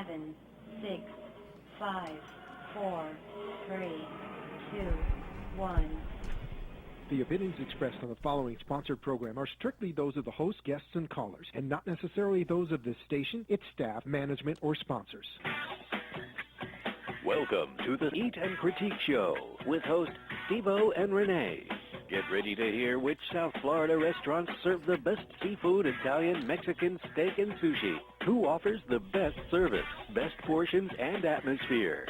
7, 6, 5, 4, 3, 2, 1. The opinions expressed on the following sponsored program are strictly those of the host, guests, and callers, and not necessarily those of this station, its staff, management, or sponsors. Welcome to the Eat and Critique Show with host Steve-O and Renee. Get ready to hear which South Florida restaurants serve the best seafood, Italian, Mexican, steak, and sushi. Who offers the best service, best portions, and atmosphere.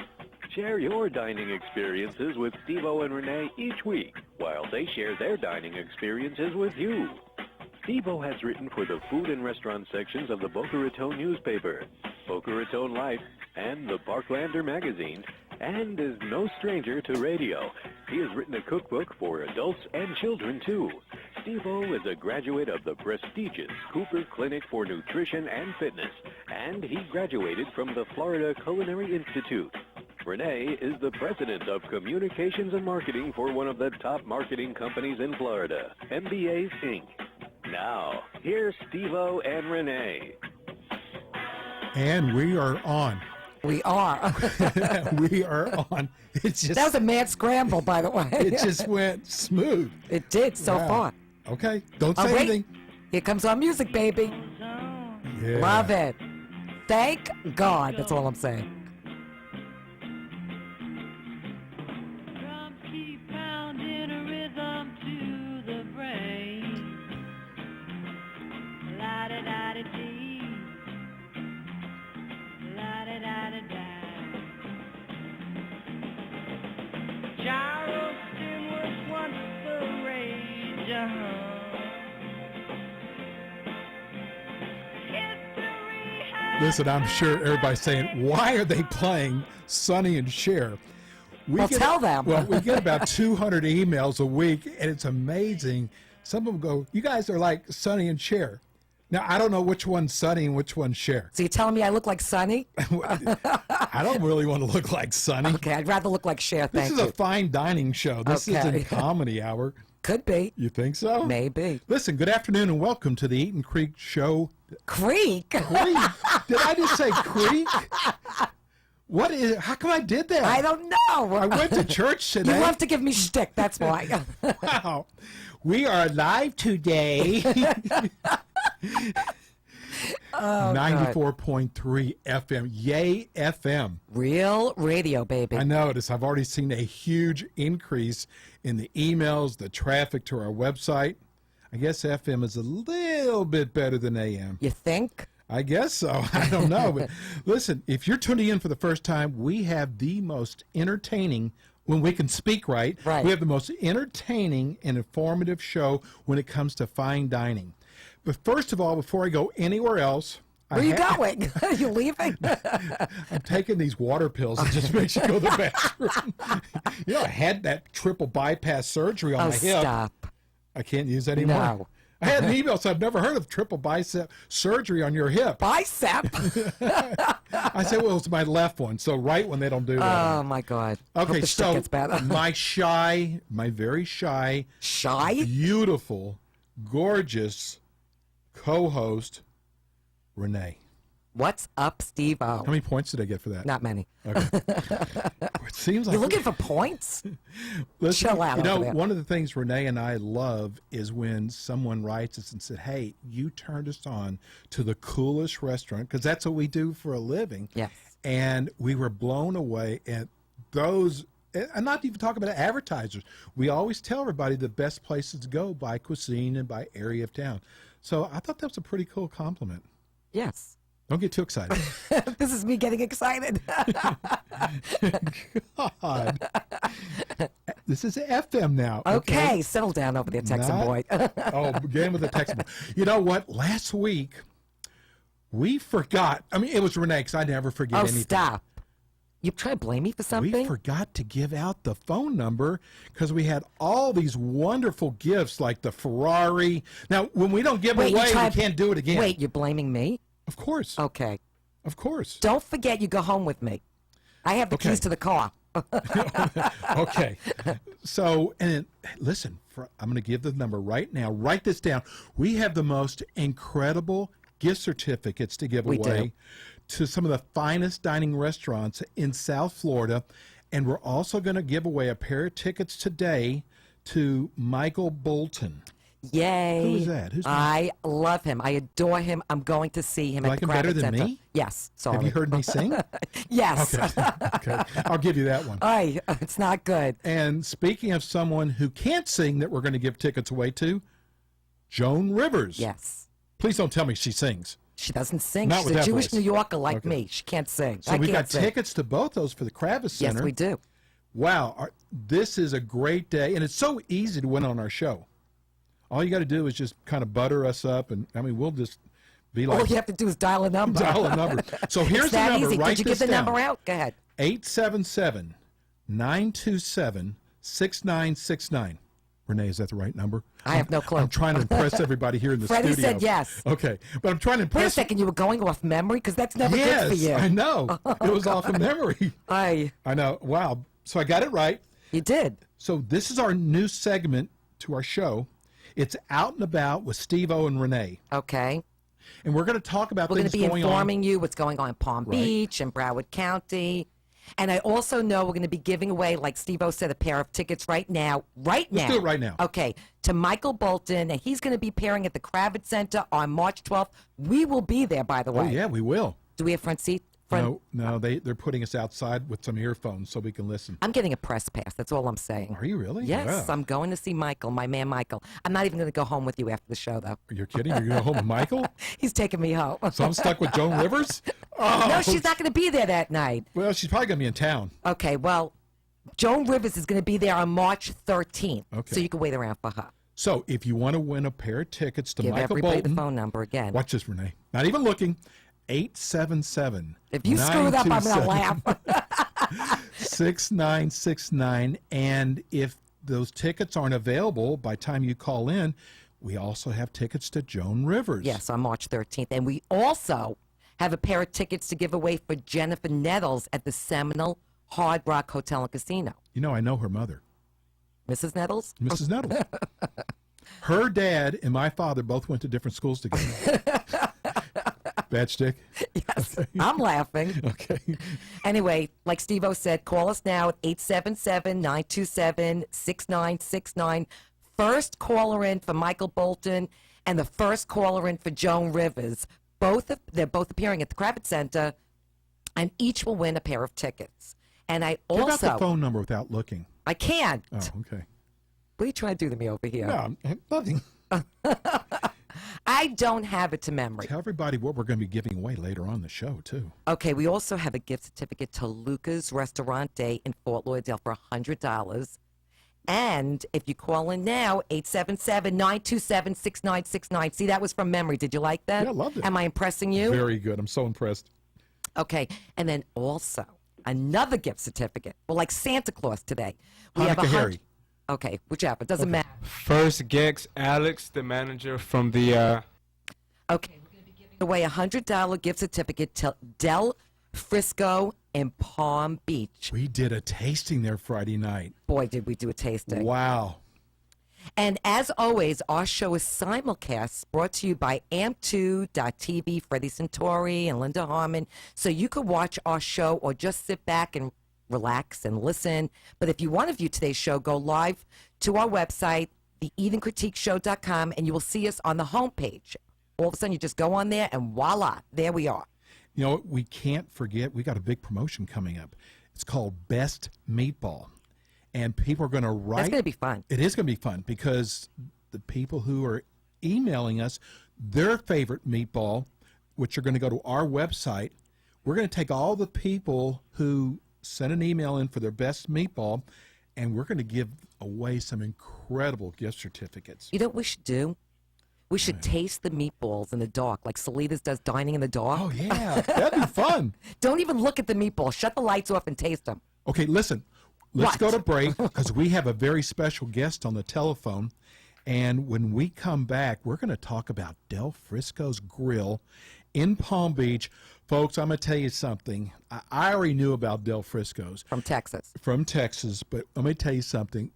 Share your dining experiences with Steve-O and Renee each week, while they share their dining experiences with you. Steve-O has written for the food and restaurant sections of the Boca Raton newspaper, Boca Raton Life, and the Parklander magazine, and is no stranger to radio. He has written a cookbook for adults and children, too. Steve-O is a graduate of the prestigious Cooper Clinic for Nutrition and Fitness, and he graduated from the Florida Culinary Institute. Renee is the president of Communications and Marketing for one of the top marketing companies in Florida, MBAs Inc. Now, here's Steve-O and Renee. And we are on. We are. We are on. It's just, that was a mad scramble, by the way. it just went smooth. It did so Wow. far. Okay, don't Oh, say wait. anything. Here comes our music, baby. Yeah. Love it. Thank God. That's all I'm saying. Drums keep pounding a rhythm to the brain. La-da-da-da-dee. La-da-da-da-da. Charleston was once the rage, History has Listen, I'm sure everybody's saying, why are they playing Sonny and Cher? Well, tell them. Well, we get about 200 emails a week, and it's amazing. Some of them go, you guys are like Sonny and Cher. Now, I don't know which one's Sonny and which one's Cher. So you're telling me I look like Sonny? I don't really want to look like Sonny. Okay, I'd rather look like Cher, This thank is you. a fine dining show. This Okay. isn't comedy hour. Could be. You think so? Maybe. Listen, good afternoon and welcome to the Eaton Creek Show. Creek? Creek? Did I just say creek? What is? How come I did that? I don't know. I went to church You today. love to give me shtick, that's why. Wow. We are live today. 94.3 FM. Yay, FM. Real radio, baby. I notice I've already seen a huge increase in the emails, the traffic to our website. I guess FM is a little bit better than AM. You think? I guess so. I don't know. But listen, if you're tuning in for the first time, we have the most entertaining, when we can speak right, Right. we have the most entertaining and informative show when it comes to fine dining. But first of all, before I go anywhere else, Where are you going? You leaving? I'm taking these water pills. It just makes you go to the bathroom. You know, I had that triple bypass surgery on Oh, my hip. stop. I can't use that anymore. No. I had an email, so I've never heard of triple bicep surgery on your hip. Bicep? I said, well, it's my left one, so right one they don't do that. Oh, my God. Hope Okay, the shtick so gets better. my very shy, Shy? beautiful, gorgeous co-host, Renee. What's up, Steve-O? How many points did I get for that? Not many. Okay. It seems like You're looking for points? Listen, chill out You know, over there. one of the things Renee and I love is when someone writes us and said, hey, you turned us on to the coolest restaurant, because that's what we do for a living. Yes. And we were blown away at those, and not even talk about advertisers. We always tell everybody the best places to go by cuisine and by area of town. So I thought that was a pretty cool compliment. Yes. Don't get too excited. This is me getting excited. God. This is FM now. Okay, settle down over there, Texan Not- boy. Oh, game with the Texan. You know what? Last week, we forgot. I mean, it was Renee, because I never forget Oh, anything. stop. You try to blame me for We something? forgot to give out the phone number because we had all these wonderful gifts like the Ferrari. Now, when we don't give Wait, them you away, we tried- can't do it again. Wait, you're blaming me? Of course. Okay. Of course. Don't forget you go home with me. I have the Okay. keys to the car. Okay. So, and listen, I'm going to give the number right now. Write this down. We have the most incredible gift certificates to give We do. away to some of the finest dining restaurants in South Florida. And we're also going to give away a pair of tickets today to Michael Bolton. Yay. Who is that? Who's that? I love him. I adore him. I'm going to see him You at like the him better Kravitz than Center. me? Yes. Sorry. Have you heard me sing? Yes. Okay. Okay. I'll give you that one. Ay, it's not good. And speaking of someone who can't sing that we're going to give tickets away to, Joan Rivers. Yes. Please don't tell me she sings. She doesn't sing. Not She's with a that Jewish voice. New Yorker like Okay. me. She can't sing. So I we can't got sing. tickets to both those for the Kravitz Center. Yes, we do. Wow. This is a great day. And it's so easy to win on our show. All you got to do is just kind of butter us up. And, I mean, we'll just be All like, you have to do is dial a number. dial a number. So here's It's the that number. easy. Write Did you this give the down. number out? Go ahead. 877-927-6969. Renee, is that the right number? I have no clue. I'm trying to impress everybody here in the Freddie studio. said yes. Okay, but I'm trying to impress. Wait a second. You were going off memory? Because that's never Yes, good for you. I know. It was off of memory. Ay, I know. Wow. So I got it right. you did. So this is our new segment to our show. It's Out and About with Steve-O and Renee. Okay. And we're going to talk about We're going things to be going informing you what's going on in Palm Right. Beach and Broward County. And I also know we're going to be giving away, like Steve-O said, a pair of tickets right now. Right now. Let's do it right now. Okay. To Michael Bolton. And he's going to be appearing at the Kravitz Center on March 12th. We will be there, by the on. way. Oh, yeah, we will. Do we have front seat? No, they're putting us outside with some earphones so we can listen. I'm getting a press pass. That's all I'm saying. Are you really? Yes, Wow. I'm going to see Michael, my man Michael. I'm not even going to go home with you after the show, though. You're kidding? You're going to go home with Michael? He's taking me home. So I'm stuck with Joan Rivers? Oh, No, she's not going to be there that night. Well, she's probably going to be in town. Okay, well, Joan Rivers is going to be there on March 13th. Okay. So you can wait around for her. So if you want to win a pair of tickets to Give Michael everybody Bolton, the phone number again. watch this, Renee. Not even looking. 877. If you screw it up, I'm going to laugh. 6969. And if those tickets aren't available by time you call in, we also have tickets to Joan Rivers. Yes, on March 13th. And we also have a pair of tickets to give away for Jennifer Nettles at the Seminole Hard Rock Hotel and Casino. You know, I know her mother, Mrs. Nettles? Mrs. Nettles. Her dad and my father both went to different schools together. Bad stick? Yes, I'm laughing. Okay. Anyway, like Steve-O said, call us now at 877-927-6969. First caller in for Michael Bolton and the first caller in for Joan Rivers. They're both appearing at the Kravitz Center, and each will win a pair of tickets. And I Give out also... the phone number without looking. I can't. Oh, okay. What are you trying to do to me over here? No, nothing. I don't have it to memory. Tell everybody what we're going to be giving away later on the show, too. Okay, we also have a gift certificate to Luca's Restaurante in Fort Lauderdale for $100. And if you call in now, 877-927-6969. See, that was from memory. Did you like that? Yeah, I loved it. Am I impressing you? Very good. I'm so impressed. Okay, and then also another gift certificate. Well, like Santa Claus today. We have Hanukkah Harry. Okay, whichever. Doesn't matter. First Gex Alex, the manager from the Okay, we're going to be giving away a $100 gift certificate to Del Frisco in Palm Beach. We did a tasting there Friday night. Boy, did we do a tasting. Wow. And as always, our show is simulcast, brought to you by AMP2.TV, Freddie Santori and Linda Harmon. So you could watch our show or just sit back and relax and listen. But if you want to view today's show, go live to our website, theeatingcritiqueshow.com, and you will see us on the homepage. All of a sudden, you just go on there, and voila, there we are. You know, we can't forget, we got a big promotion coming up. It's called Best Meatball. And people are going to write. That's going to be fun. It is going to be fun because the people who are emailing us their favorite meatball, which are going to go to our website, we're going to take all the people who sent an email in for their best meatball, and we're going to give away some incredible gift certificates. You know what we should do? We should taste the meatballs in the dark, like Salitas does Dining in the Dark. Oh, yeah. That'd be fun. Don't even look at the meatballs. Shut the lights off and taste them. Okay, listen. Let's What? go to break because we have a very special guest on the telephone. And when we come back, we're going to talk about Del Frisco's Grill in Palm Beach. Folks, I'm going to tell you something. I already knew about Del Frisco's From Texas. from Texas, but let me tell you something.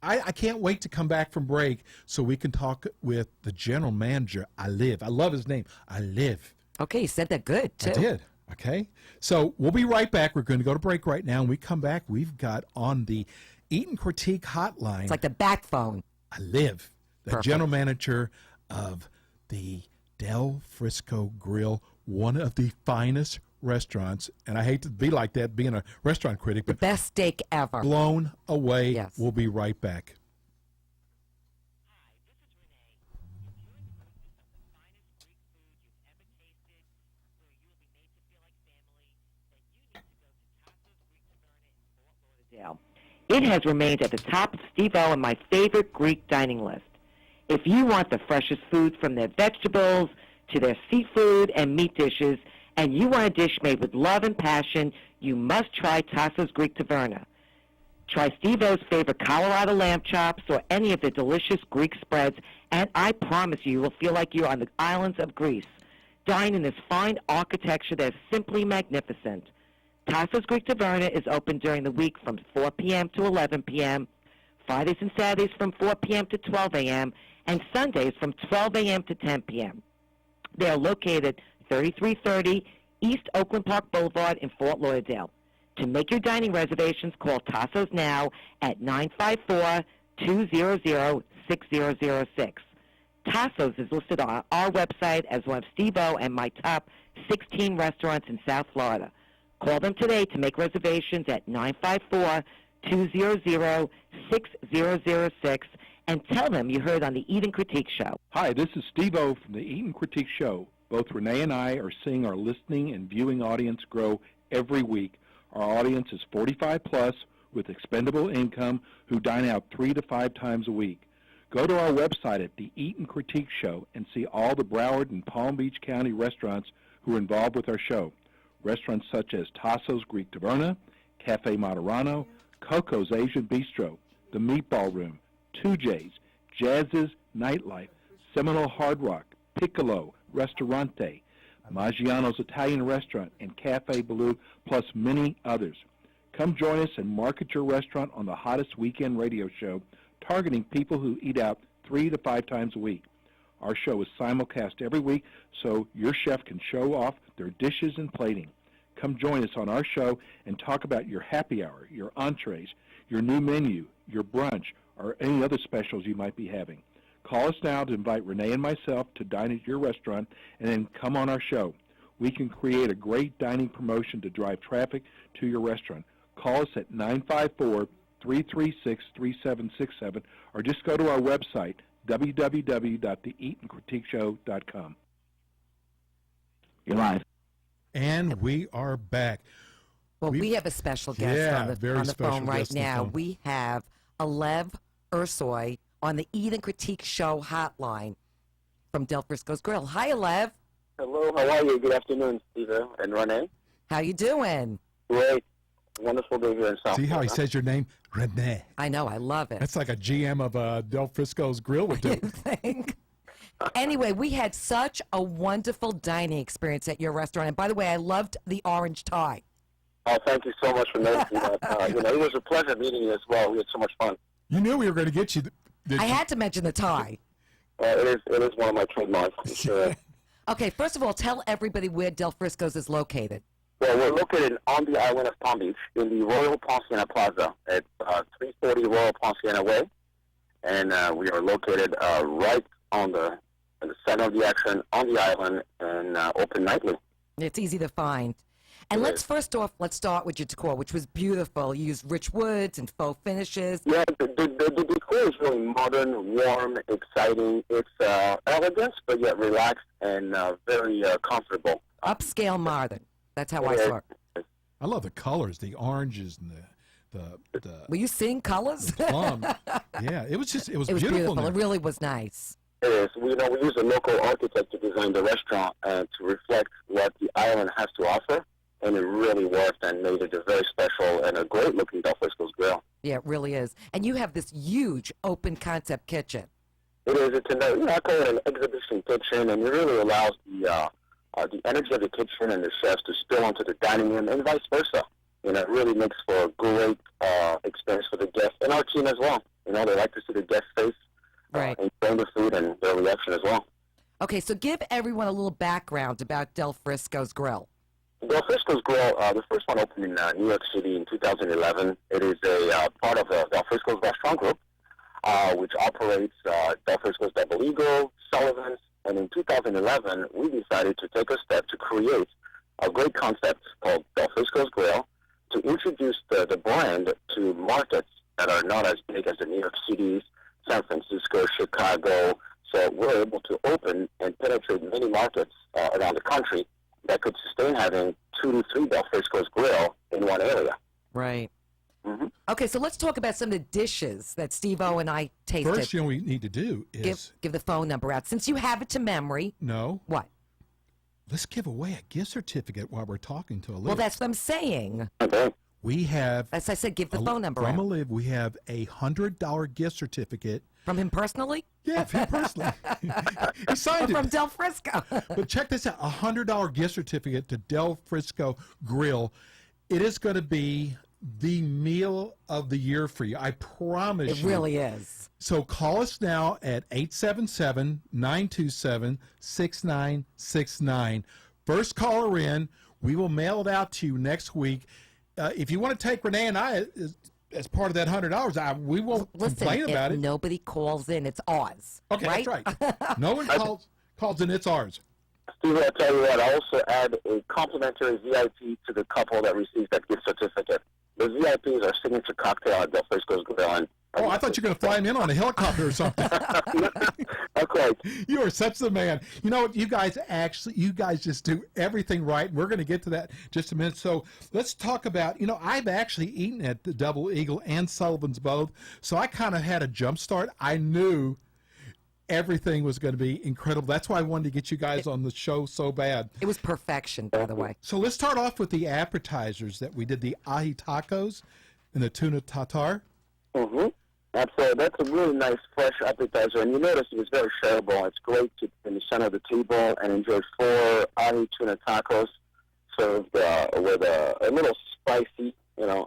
I can't wait to come back from break so we can talk with the general manager, I love his name, I Live. Okay, you said that good, too. I did. Okay. So we'll be right back. We're going to go to break right now. When we come back, we've got on the Eat and Critique hotline. It's like the back phone. Liv, the Perfect. general manager of the Del Frisco Grill, one of the finest restaurants. And I hate to be like that, being a restaurant critic, The but best steak ever. blown away. Yes. We'll be right back. It has remained at the top of Steve-O and my favorite Greek dining list. If you want the freshest foods from their vegetables to their seafood and meat dishes, and you want a dish made with love and passion, you must try Tasso's Greek Taverna. Try Steve-O's favorite Colorado lamb chops or any of the delicious Greek spreads, and I promise you will feel like you're on the islands of Greece. Dine in this fine architecture that is simply magnificent. Tasso's Greek Taverna is open during the week from 4 p.m. to 11 p.m., Fridays and Saturdays from 4 p.m. to 12 a.m., and Sundays from 12 a.m. to 10 p.m. They are located 3330 East Oakland Park Boulevard in Fort Lauderdale. To make your dining reservations, call Tasso's now at 954-200-6006. Tasso's is listed on our website as one of Steve-O and my top 16 restaurants in South Florida. Call them today to make reservations at 954-200-6006 and tell them you heard on the Eat and Critique Show. Hi, this is Steve-O from the Eat and Critique Show. Both Renee and I are seeing our listening and viewing audience grow every week. Our audience is 45 plus with expendable income who dine out 3 to 5 times a week. Go to our website at the Eat and Critique Show and see all the Broward and Palm Beach County restaurants who are involved with our show. Restaurants such as Tasso's Greek Taverna, Cafe Moderano, Coco's Asian Bistro, The Meatball Room, 2J's, Jazz's Nightlife, Seminole Hard Rock, Piccolo, Restaurante, Maggiano's Italian Restaurant, and Cafe Baloo, plus many others. Come join us and market your restaurant on the hottest weekend radio show, targeting people who eat out 3 to 5 times a week. Our show is simulcast every week, so your chef can show off their dishes and plating. Come join us on our show and talk about your happy hour, your entrees, your new menu, your brunch, or any other specials you might be having. Call us now to invite Renee and myself to dine at your restaurant and then come on our show. We can create a great dining promotion to drive traffic to your restaurant. Call us at 954-336-3767 or just go to our website, www.theeatandcritiqueshow.com. You're live. And we are back. Well, we have a special guest Yeah, on the very special phone right guest on the now. phone. We have Alev Ursoy on the Eat and Critique Show hotline from Del Frisco's Grill. Hi, Alev. Hello, how are you? Good afternoon, Steve and Renee. How you doing? Great. Wonderful to be here in South See how he Florida. says your name? Renee. I know, I love it. That's like a GM of Del Frisco's Grill would do. Thing. Anyway, we had such a wonderful dining experience at your restaurant. And by the way, I loved the orange tie. Oh, thank you so much for noticing that. It was a pleasure meeting you as well. We had so much fun. You knew we were going to get you. I had to mention the tie. It is one of my trademarks. I'm sure. Okay, first of all, tell everybody where Del Frisco's is located. Well, we're located on the island of Palm Beach in the Royal Ponciana Plaza at 340 Royal Ponciana Way. And we are located right on the center of the action on the island and open nightly. It's easy to find. And let's start with your decor, which was beautiful. You used rich woods and faux finishes. Yeah, the decor is really modern, warm, exciting. It's elegant, but yet relaxed and very comfortable. Upscale modern. That's how I saw it. I love the colors, the oranges and the Were you seeing colors? plum. Yeah, it was It was beautiful. beautiful. in It there. really was nice. It is. We use a local architect to design the restaurant to reflect what the island has to offer, and it really worked and made it a very special and a great-looking Del Frisco's Grill. Yeah, it really is. And you have this huge open concept kitchen. It is. It's I call it an exhibition kitchen, and it really allows the energy of the kitchen and the chefs to spill onto the dining room and vice versa. It really makes for a great experience for the guests and our team as well. They like to see the guest face, Right. enjoying the food and their reaction as well. Okay, so give everyone a little background about Del Frisco's Grill. Del Frisco's Grill, the first one opened in New York City in 2011. It is a part of the Del Frisco's restaurant group, which operates Del Frisco's Double Eagle, Sullivan's, and in 2011, we decided to take a step to create a great concept called Del Frisco's Grill to introduce the brand to markets that are not as big as the New York Cities, San Francisco, Chicago. So we're able to open and penetrate many markets around the country that could sustain having 2 to 3 Del Frisco's Grill in one area. Right. Mm-hmm. Okay, so let's talk about some of the dishes that Steve-O and I tasted. First, you know, we need to do is give the phone number out. Since you have it to memory. No. What? Let's give away a gift certificate while we're talking to Olive. Well, that's what I'm saying. Okay. We have. As I said, give the phone number from out. Olive. We have a $100 gift certificate. From him personally? Yeah, from him personally. He signed Or it. from Del Frisco. But check this out: a $100 gift certificate to Del Frisco Grill. It is going to be the meal of the year for you. I promise you. It really is. So call us now at 877-927-6969. First caller in, we will mail it out to you next week. If you want to take Renee and I as part of that $100, we won't complain about it. Nobody calls in. It's ours. Okay, right? that's right. No one calls in. It's ours. Steve, I'll tell you what, I also add a complimentary VIP to the couple that receives that gift certificate. The VIP is our signature cocktail at Del Frisco's Grill. Oh, I thought you were going to fly him in on a helicopter or something. Okay. You are such the man. You know what? You guys just do everything right. We're going to get to that in just a minute. So let's talk about, I've actually eaten at the Double Eagle and Sullivan's both. So I kind of had a jump start. I knew everything was going to be incredible. That's why I wanted to get you guys on the show so bad. It was perfection, by the way. So let's start off with the appetizers that we did, the ahi tacos and the tuna tartare. Mm-hmm. That's a really nice, fresh appetizer. And you notice it was very shareable. It's great to in the center of the table and enjoy 4 ahi tuna tacos served with a little spicy, Yeah,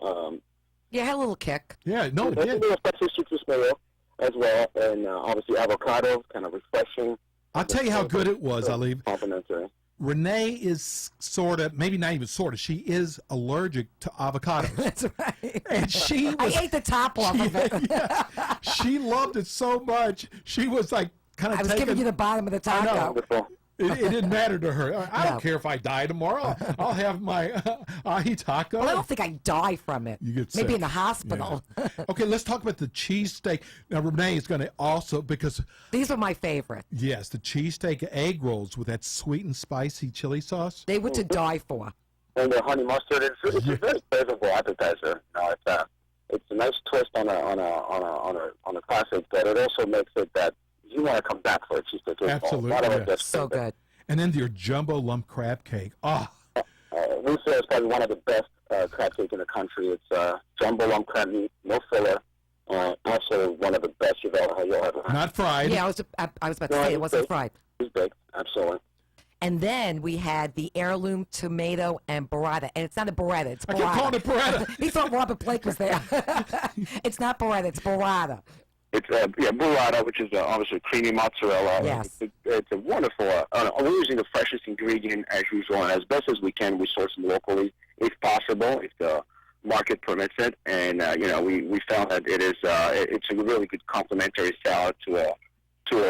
it had a little kick. Yeah, no, it a did. little spicy citrus mayo as well. And obviously avocado, kind of refreshing. I'll tell you how good it was, Ali. Complimentary. Renee is sort of, maybe not even sort of, she is allergic to avocados. That's right. And she was, I ate the top off of it. Yeah, she loved it so much. She was like kind of I was giving you the bottom of the I know. taco. Wonderful. It didn't matter to her. I No. don't care if I die tomorrow. I'll have my ahi taco. Well, I don't think I die from it. You get Maybe sick. in the hospital. Yeah. Okay, let's talk about the cheesesteak. Now, Renee is going to also, because, These are my favorite. yes, the cheesesteak egg rolls with that sweet and spicy chili sauce. They were to die for. And the honey mustard. It's a very flavorful appetizer. It's a nice twist on a classic, but it also makes it that you want to come back for a cheesesteak. Absolutely, A lot of yeah. it gets So good. And then your jumbo lump crab cake. Oh, we say it's probably one of the best crab cake in the country. It's jumbo lump crab meat, no filler. Also one of the best you'll ever have. not fried. Yeah, I was about to say it wasn't fried. It's baked, absolutely. And then we had the heirloom tomato and burrata. And it's not a burrata, it's I burrata. kept calling it burrata. He thought Robert Blake was there. It's not burrata, it's burrata. It's burrata, which is obviously creamy mozzarella. Yes. It's a wonderful. We're using the freshest ingredient as usual, and as best as we can, we source them locally if possible, if the market permits it. And we found that it's a really good complementary salad to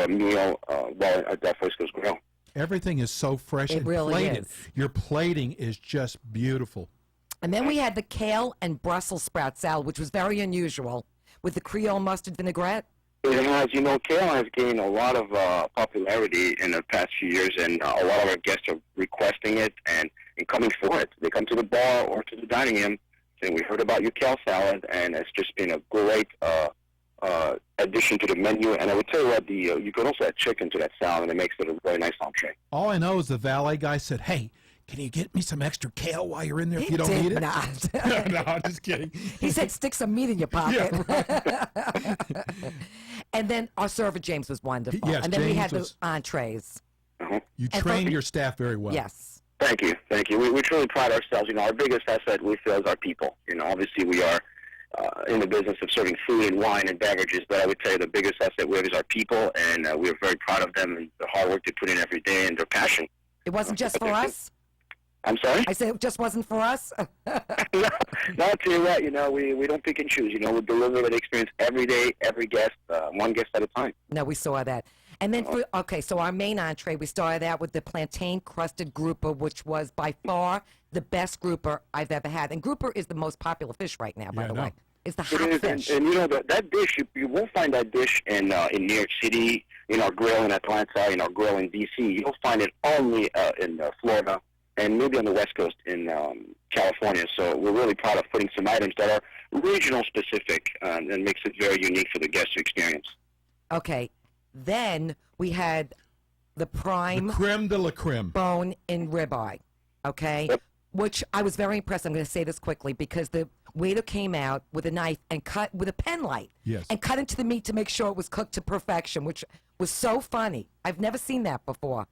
a meal at Del Frisco's Grill. Everything is so fresh It and really plated. is. Your plating is just beautiful. And then we had the kale and Brussels sprout salad, which was very unusual, with the Creole mustard vinaigrette. It has, kale has gained a lot of popularity in the past few years, and a lot of our guests are requesting it and coming for it. They come to the bar or to the dining room saying, we heard about your kale salad, and it's just been a great addition to the menu. And I would tell you what, you could also add chicken to that salad, and it makes it a very nice entree. All I know is the valet guy said, hey, can you get me some extra kale while you're in there if you don't did need it? not. No, I'm just kidding. He said, stick some meat in your pocket. And then our server, James, was wonderful. Yes, and then we James had the was- entrees. You And trained for- your staff very well. Yes. Thank you. We truly pride ourselves. Our biggest asset we feel is our people. Obviously we are in the business of serving food and wine and beverages, but I would tell you the biggest asset we have is our people, and we're very proud of them and the hard work they put in every day and their passion. It wasn't just for us? I'm sorry? I said it just wasn't for us? No, I'll tell you what, we don't pick and choose. We deliver the experience every day, every guest, one guest at a time. No, we saw that. And then, so our main entree, we started out with the plantain-crusted grouper, which was by far the best grouper I've ever had. And grouper is the most popular fish right now, by the way. It's the hot fish. And that dish, you won't find that dish in New York City, in our grill in Atlanta, in our grill in D.C. You'll find it only in Florida and maybe on the West Coast in California. So we're really proud of putting some items that are regional specific and makes it very unique for the guests to experience. Okay. Then we had the prime creme de la creme bone in ribeye, okay? Yep. Which I was very impressed. I'm going to say this quickly because the waiter came out with a knife and cut with a pen light and cut into the meat to make sure it was cooked to perfection, which was so funny. I've never seen that before.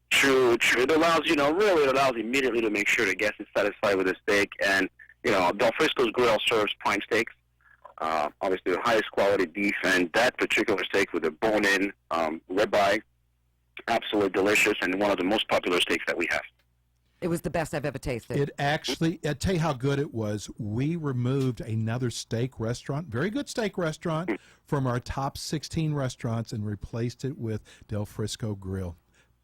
True. It allows, it allows immediately to make sure the guest is satisfied with the steak. And, Del Frisco's Grill serves prime steaks. Obviously the highest quality beef, and that particular steak with a bone-in ribeye, absolutely delicious, and one of the most popular steaks that we have. It was the best I've ever tasted. It actually, I'll tell you how good it was. We removed another steak restaurant, very good steak restaurant, from our top 16 restaurants and replaced it with Del Frisco Grill.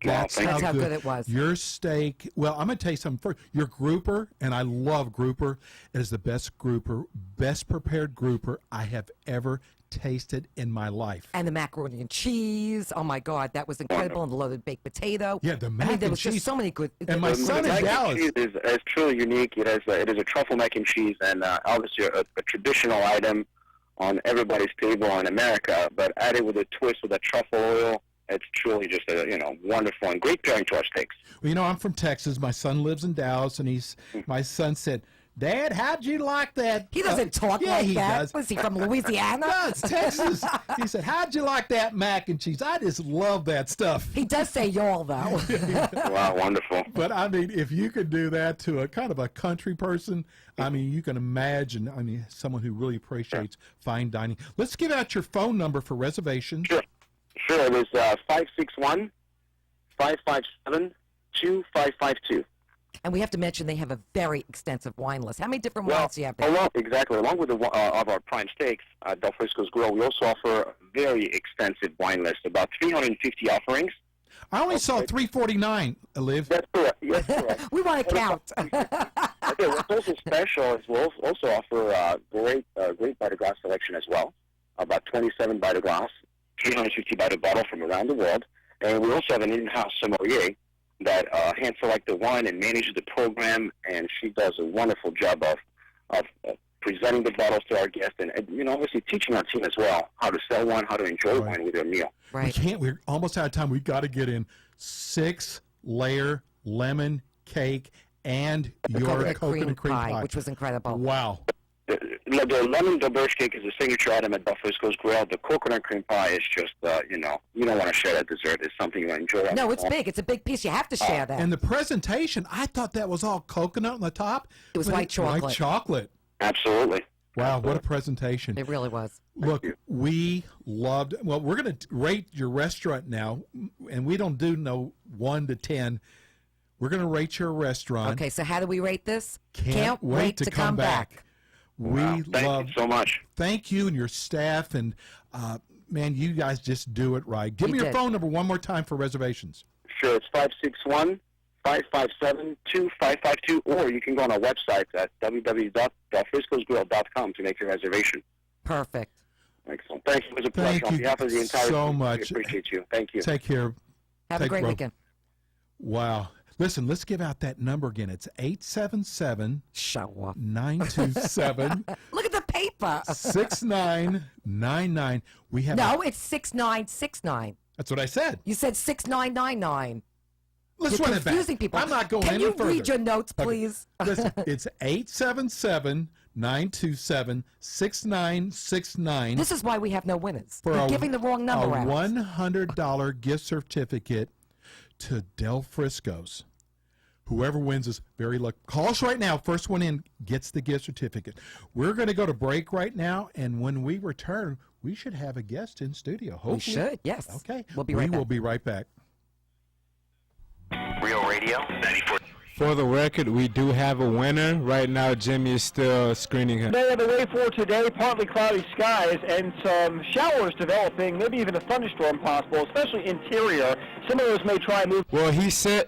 That's how good it was. Your steak, well, I'm going to tell you something first. Your grouper, and I love grouper, it is the best grouper, best prepared grouper I have ever tasted in my life. And the macaroni and cheese, oh my God, that was incredible. And the loaded baked potato. Yeah, the mac and cheese. There was just so many good. And my son in Dallas. The mac and cheese is truly unique. It is a truffle mac and cheese, and obviously a traditional item on everybody's table in America, but added with a twist with a truffle oil. It's truly just a wonderful and great pairing to our steaks. Well, I'm from Texas. My son lives in Dallas, and my son said, "Dad, how'd you like that?" He doesn't talk like he that. Does. Was he from Louisiana? No, it's Texas. He said, "How'd you like that mac and cheese?" I just love that stuff. He does say y'all, though. Wow, wonderful. But, if you could do that to a kind of a country person, you can imagine, someone who really appreciates fine dining. Let's give out your phone number for reservations. Sure, it is 561-557-2552. And we have to mention they have a very extensive wine list. How many different wines do you have there? Along with of our prime steaks, Del Frisco's Grill, we also offer a very extensive wine list, about 350 offerings. I only saw 349, Liv. That's correct. Yes, correct. We want to count. Okay, what's also special is we'll also offer great by the glass selection as well, about 27 by the glass, 350 by the bottle from around the world, and we also have an in-house sommelier that hand select the wine and manages the program, and she does a wonderful job of presenting the bottles to our guests, and obviously teaching our team as well how to sell wine, how to enjoy wine with their meal. Right. We're almost out of time. We've got to get in 6-layer lemon cake and your coconut cream pie, which was incredible. Wow. The lemon d'auberge cake is a signature item at Del Frisco's Grill. The coconut cream pie is just, you don't want to share that dessert. It's something you enjoy. No, it's big. It's a big piece. You have to share that. And the presentation, I thought that was all coconut on the top. It was white chocolate. White chocolate. Absolutely. Wow, what a presentation. It really was. Look, we loved, we're going to rate your restaurant now, and we don't do no 1 to 10. We're going to rate your restaurant. Okay, so how do we rate this? Can't wait to come back. Thank you so much. Thank you and your staff, and man, you guys just do it right. Give me your phone number one more time for reservations. Sure, it's 561-557-2552, or you can go on our website at www.delfriscosgrill.com to make your reservation. Perfect. Excellent. Thank you. It was a pleasure. On behalf of the entire so team, much. We appreciate you. Thank you. Take care. Have a great weekend. Wow. Listen, let's give out that number again. It's 877 Show up. 927 Look at the paper. 6999. We have it's 6969. That's what I said. You said 6999. Let's You're run it back. confusing people. I'm not going Can any you further. read your notes, please? Okay. Listen, it's 877-927-6969. This is why we have no winners. For You're giving the wrong number out. A $100 gift certificate to Del Frisco's, Whoever wins is very lucky. Call us right now. First one in gets the gift certificate. We're going to go to break right now, and when we return, we should have a guest in studio. Hopefully. We should, yes. Okay. We'll be right back. We will be right back. Real Radio 94. For the record, we do have a winner. Right now, Jimmy is still screening him. Day of the way for today, partly cloudy skies and some showers developing, maybe even a thunderstorm possible, especially interior. Some of those may try and move Well, he said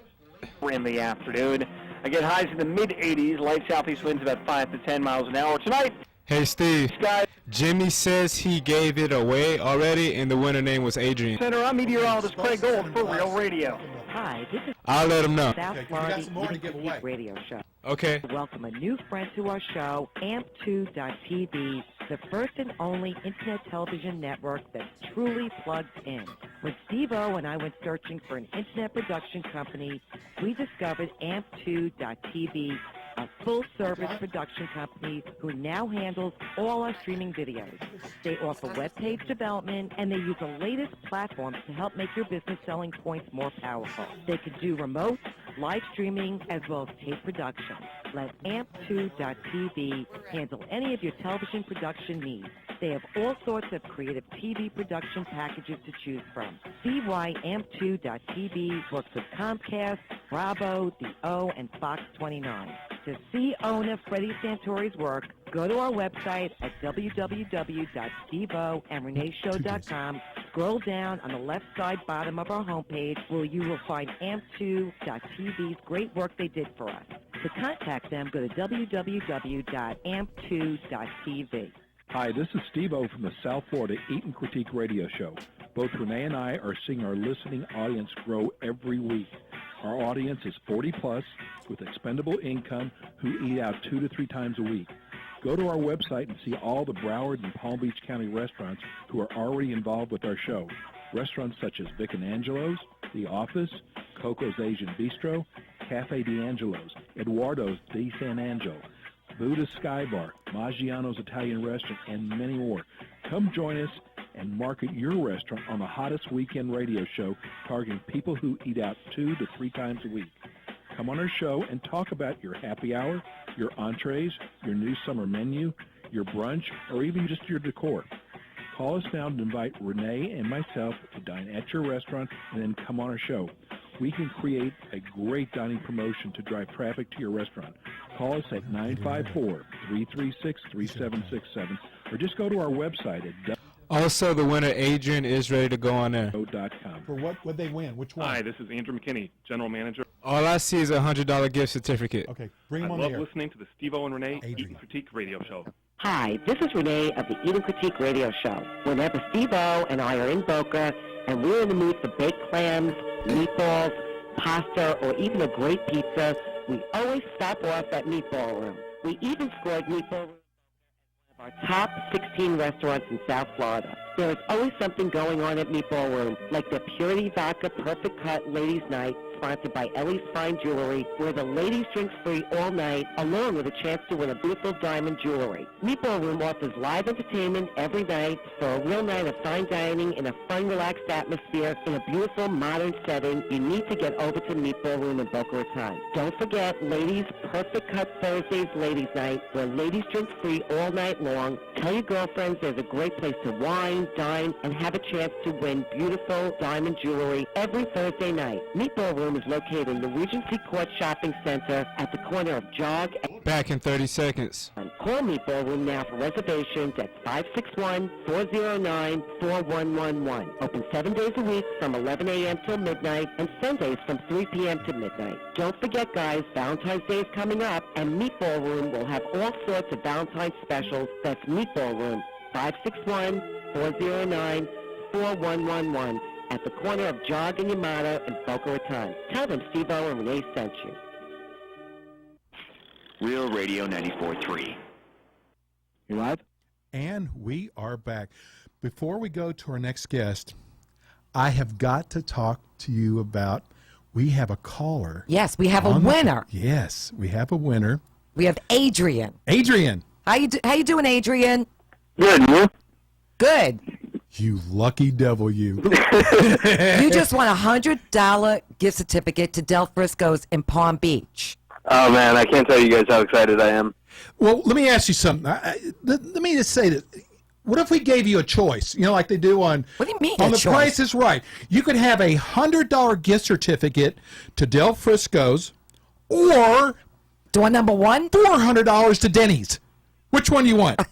in the afternoon. Again, highs in the mid-80s, light southeast winds about 5 to 10 miles an hour. Tonight, Hey, Steve. Sky Jimmy says he gave it away already, and the winner name was Adrian. Center, I'm meteorologist Craig Gold for Real Radio. Hi, this is I'll let him know. South Okay, we Florida got some more to give Eagle away. Radio Show. Okay. Welcome a new friend to our show, AMP2.TV, the first and only internet television network that's truly plugged in. When Steve-O and I went searching for an internet production company, we discovered AMP2.TV, a full-service production company who now handles all our streaming videos. They offer web page development, and they use the latest platforms to help make your business selling points more powerful. They can do remote, live streaming, as well as tape production. Let AMP2.TV handle any of your television production needs. They have all sorts of creative TV production packages to choose from. See why AMP2.TV works with Comcast, Bravo, The O, and Fox 29. To see owner Freddie Santori's work, go to our website at www.steveoandreneeshow.com. Scroll down on the left side bottom of our homepage where you will find AMP2.TV's great work they did for us. To contact them, go to www.amp2.tv. Hi, this is Steve-O from the South Florida Eat and Critique radio show. Both Renee and I are seeing our listening audience grow every week. Our audience is 40-plus with expendable income who eat out 2 to 3 times a week. Go to our website and see all the Broward and Palm Beach County restaurants who are already involved with our show. Restaurants such as Vic and Angelo's, The Office, Coco's Asian Bistro, Cafe D'Angelo's, Eduardo's de San Angelo, Buddha's Sky Bar, Maggiano's Italian Restaurant, and many more. Come join us and market your restaurant on the hottest weekend radio show targeting people who eat out 2 to 3 times a week. Come on our show and talk about your happy hour, your entrees, your new summer menu, your brunch, or even just your decor. Call us now to invite Renee and myself to dine at your restaurant and then come on our show. We can create a great dining promotion to drive traffic to your restaurant. Call us at 954-336-3767 or just go to our website at Also, the winner, Adrian, is ready to go on there. .com. For what would they win? Which one? Hi, this is Andrew McKinney, General Manager. All I see is a $100 gift certificate. Okay, bring I them on love the air. listening to the Steve-O and Renee Adrian. Eat and Critique radio show. Hi, this is Renee of the Eat and Critique Radio Show. Whenever Steve-O and I are in Boca and we're in the mood for baked clams, meatballs, pasta, or even a great pizza, we always stop off at Meatball Room. We even scored Meatball Room as one of our top 16 restaurants in South Florida. There is always something going on at Meatball Room, like the Purity Vodka Perfect Cut Ladies Night, sponsored by Ellie's Fine Jewelry, where the ladies drink free all night, along with a chance to win a beautiful diamond jewelry. Meatball Room offers live entertainment every night for a real night of fine dining in a fun, relaxed atmosphere in a beautiful, modern setting. You need to get over to Meatball Room in Boca Raton. Don't forget Ladies Perfect Cut Thursdays Ladies Night, where ladies drink free all night long. Tell your girlfriends there's a great place to wine, dine, and have a chance to win beautiful diamond jewelry every Thursday night. Meatball Room is located in the Regency Court Shopping Center at the corner of Jog and Back in 30 seconds. call Meatball Room now for reservations at 561-409-4111. Open 7 days a week from 11 a.m. till midnight and Sundays from 3 p.m. to midnight. Don't forget, guys, Valentine's Day is coming up, and Meatball Room will have all sorts of Valentine's specials. That's Meatball Room, 561-409-4111. at the corner of Jog and Yamato in Boca Raton. Tell them Steve-O and Renee sent you. Real Radio 94.3. You live? And we are back. Before we go to our next guest, I have got to talk to you about, we have a caller. Yes, we have a winner. Yes, we have a winner. We have Adrian. Adrian. How you doing, Adrian? Good, you? Good. You lucky devil, you. You just won a $100 gift certificate to Del Frisco's in Palm Beach. Oh, man, I can't tell you guys how excited I am. Well, let me ask you something. Let me just say that. What if we gave you a choice? You know, like they do on. What do you mean? On a The choice? Price is Right. You could have a $100 gift certificate to Del Frisco's, or door number one, $400 to Denny's. Which one do you want? I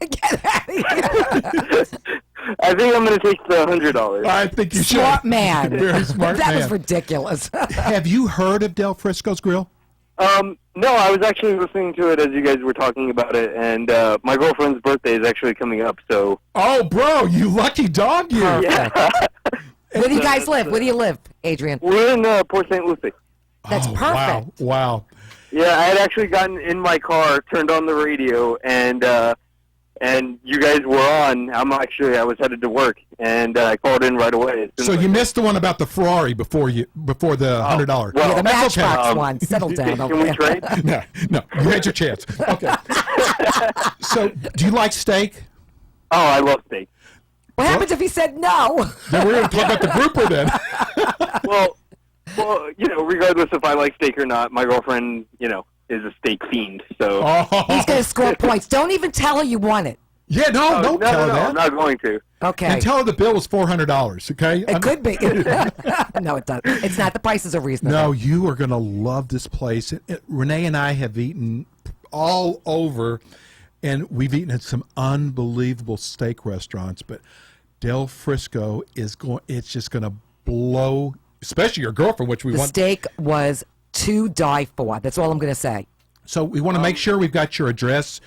think I'm going to take the $100. I think you should. Smart man. Very smart That man. was ridiculous. Have you heard of Del Frisco's Grill? No, I was actually listening to it as you guys were talking about it, and my girlfriend's birthday is actually coming up, so... Oh, bro, you lucky dog, you. Yeah. Where do you guys live? Where do you live, Adrian? We're in Port St. Lucie. That's perfect. Wow. Yeah, I had actually gotten in my car, turned on the radio, and you guys were on. I was headed to work, and I called in right away. So you missed the one about the Ferrari before the $100. well, Yeah, the That's okay. Matchbox one. Settle down. Can we trade? No, you had your chance. Okay. So, do you like steak? Oh, I love steak. What happens if he said no? Then we're going to talk about the grouper then. Well, regardless if I like steak or not, my girlfriend, is a steak fiend. So He's going to score points. Don't even tell her you won it. Yeah, don't tell her that. I'm not going to. Okay. And tell her the bill was $400, okay? It could be. No, it doesn't. It's not. The prices are reasonable. No, you are going to love this place. Renee and I have eaten all over, and we've eaten at some unbelievable steak restaurants, but Del Frisco it's just going to blow, especially your girlfriend, which we The want. steak was to die for. That's all I'm going to say. So we want to make sure we've got your address,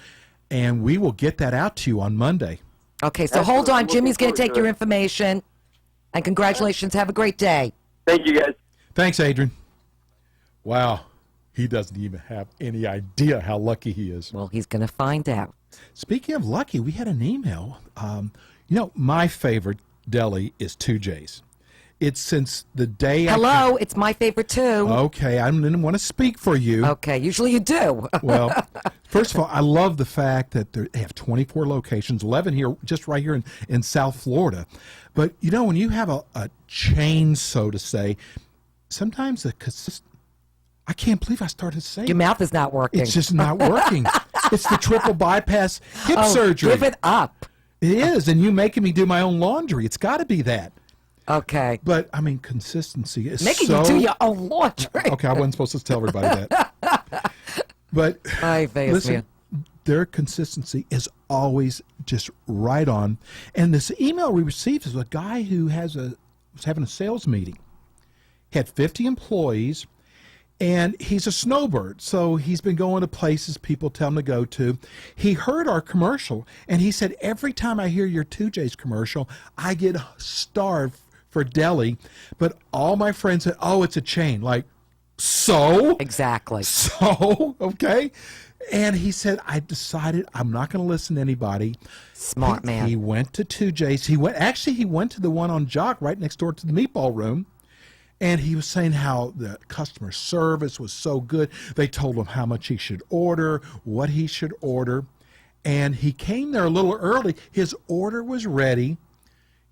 and we will get that out to you on Monday. Okay, so hold on. Jimmy's going to take your information. And congratulations. Have a great day. Thank you, guys. Thanks, Adrian. Wow. He doesn't even have any idea how lucky he is. Well, he's going to find out. Speaking of lucky, we had an email. My favorite deli is 2J's. It's since the day Hello, it's my favorite too. Okay, I didn't want to speak for you. Okay, usually you do. Well, first of all, I love the fact that they have 24 locations, 11 here, just right here in South Florida. But, when you have a chain, so to say, sometimes I can't believe I started saying Your mouth is not working. It's just not working. It's the triple bypass hip surgery. Give it up. It is, and you making me do my own laundry. It's got to be that. Okay. But, consistency is Making you do your own laundry. Okay, I wasn't supposed to tell everybody that. But, listen, their consistency is always just right on. And this email we received is a guy who was having a sales meeting. He had 50 employees, and he's a snowbird. So he's been going to places people tell him to go to. He heard our commercial, and he said, every time I hear your 2J's commercial, I get starved for deli, but all my friends said, oh, it's a chain. Like, so? Exactly. So, okay. And he said, I decided I'm not going to listen to anybody. Smart man. He went to 2J's. He went to the one on Jock right next door to the meatball room. And he was saying how the customer service was so good. They told him how much he should order, what he should order. And he came there a little early. His order was ready.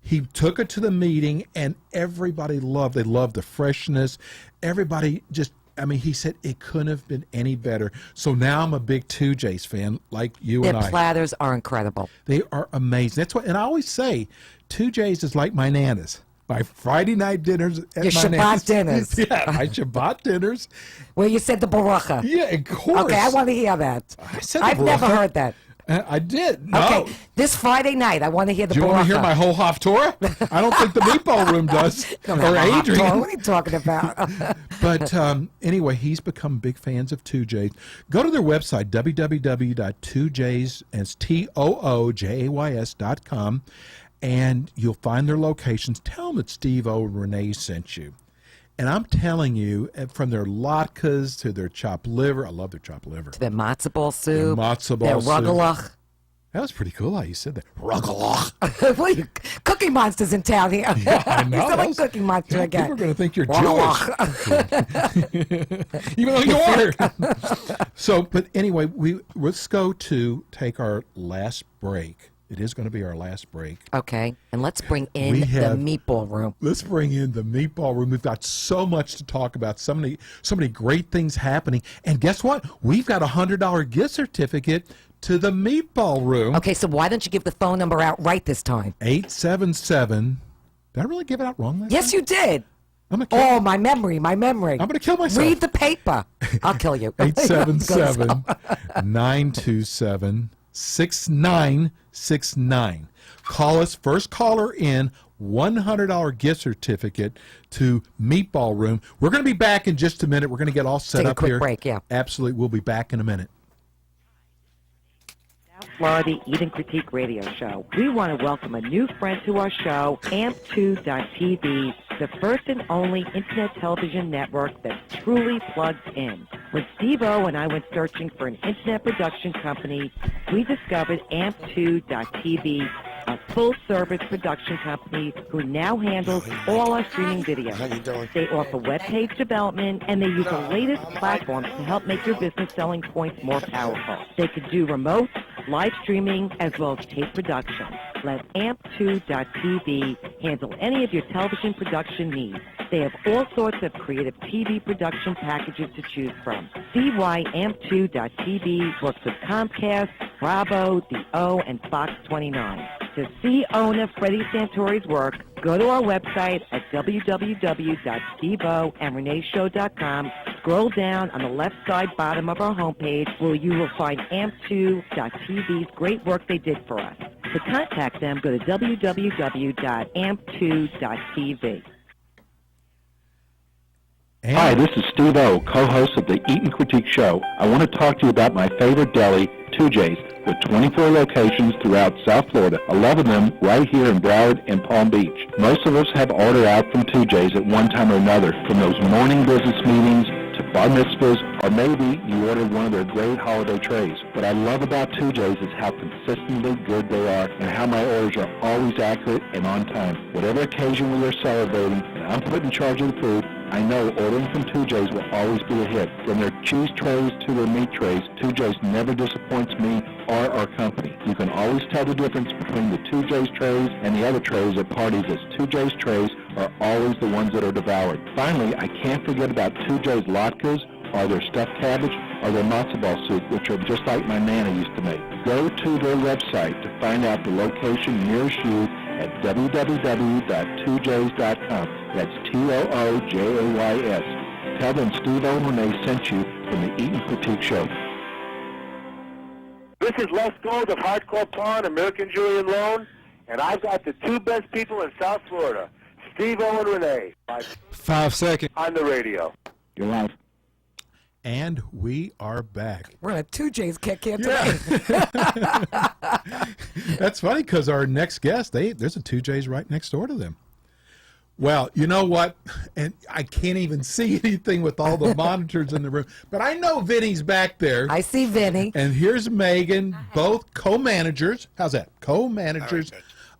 He took it to the meeting, and everybody loved. They loved the freshness. Everybody he said it couldn't have been any better. So now I'm a big 2J's fan, like you and I. Their platters are incredible. They are amazing. That's what, and I always say, 2J's is like my Nana's. My Friday night dinners at Your my Shabbat Nana's. dinners. Yeah, my Shabbat dinners. Where you said the baracha. Yeah, of course. Okay, I want to hear that. I've never heard that. I did. No. Okay, this Friday night, I want to hear the Do you baracha. want to hear my whole Haftorah? I don't think the meatball room does. No, or Adrian. What are you talking about? But anyway, he's become big fans of 2J's. Go to their website, www.2js, and it's TOOJAYS.com, and you'll find their locations. Tell them that Steve-O and Renee sent you. And I'm telling you, from their latkes to their chopped liver, I love their chopped liver. To their matzo ball soup. Their matzo Their ball soup. rugelach. That was pretty cool how you said that. Rugelach. What are you, Cookie Monster's in town here. Yeah, I know. You sound like Cookie Monster again. People are going to think you're Rugelach. Jewish. Even though you are. So, but anyway, let's go to take our last break. It is going to be our last break. Okay, and let's bring in We the have- meatball room. Let's bring in the meatball room. We've got so much to talk about, so many great things happening. And guess what? We've got a $100 gift certificate to the meatball room. Okay, so why don't you give the phone number out right this time? 877. Did I really give it out wrong last Yes, time? you did. I'm gonna kill, Oh, my memory. I'm going to kill myself. Read the paper. I'll kill you. 877-927-6969. Call us, first caller in, $100 gift certificate to Meatball Room. We're going to be back in just a minute. We're going to get all set Take a up quick here. break, yeah. Absolutely. We'll be back in a minute. Florida Eat and Critique radio show. We want to welcome a new friend to our show, AMP2.TV, the first and only internet television network that's truly plugged in. When Steve-O and I went searching for an internet production company, we discovered AMP2.TV, a full-service production company who now handles all our streaming video. They offer web page development, and they use the latest platforms to help make your business selling points more powerful. They could do remote, live streaming, as well as tape production. Let AMP2.TV handle any of your television production needs. They have all sorts of creative TV production packages to choose from. See why AMP2.TV works with Comcast, Bravo, The O, and Fox 29. To see owner Freddie Santori's work, go to our website at www.steveoandreneeshow.com. Scroll down on the left side bottom of our homepage where you will find AMP2.TV's great work they did for us. To contact them, go to www.amp2.tv. Hi, this is Steve O, co-host of the Eat and Critique Show. I want to talk to you about my favorite deli, 2J's, with 24 locations throughout South Florida, 11 of them right here in Broward and Palm Beach. Most of us have ordered out from 2J's at one time or another, from those morning business meetings to bar mitzvahs, or maybe you ordered one of their great holiday trays. What I love about 2J's is how consistently good they are and how my orders are always accurate and on time. Whatever occasion we are celebrating and I'm put in charge of the food, I know ordering from 2J's will always be a hit. From their cheese trays to their meat trays, 2J's never disappoints me or our company. You can always tell the difference between the 2J's trays and the other trays at parties, as 2J's trays are always the ones that are devoured. Finally, I can't forget about 2J's latkes, or their stuffed cabbage, or their matzo ball soup, which are just like my Nana used to make. Go to their website to find out the location nearest you at www.2jays.com. That's TOOJAYS. Tell them Steve O and Renee sent you from the Eat and Critique Show. This is Les Gold of Hardcore Pawn, American Julian Loan, and I've got the two best people in South Florida, Steve O and Renee. 5 seconds. On the radio. You're live. And we are back. We're going to have 2J's kick here today. That's funny because our next guest, there's a 2J's right next door to them. Well, you know what? And I can't even see anything with all the monitors in the room. But I know Vinny's back there. I see Vinny. And here's Megan, both co-managers. How's that? Co-managers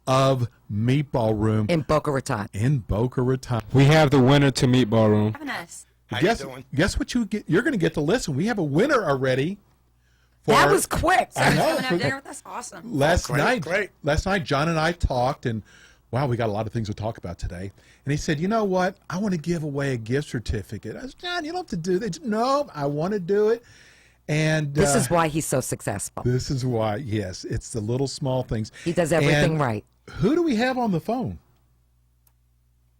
of Meatball Room. In Boca Raton. In Boca Raton. We have the winner to Meatball Room. Guess what you get? You're going to get to listen. We have a winner already. That was quick. I know. Coming have dinner with us? Awesome. Last night, John and I talked, and wow, we got a lot of things to talk about today. And he said, you know what? I want to give away a gift certificate. I said, John, you don't have to do that. No, I want to do it. And this is why he's so successful. This is why, yes. It's the little small things. He does everything right. Who do we have on the phone?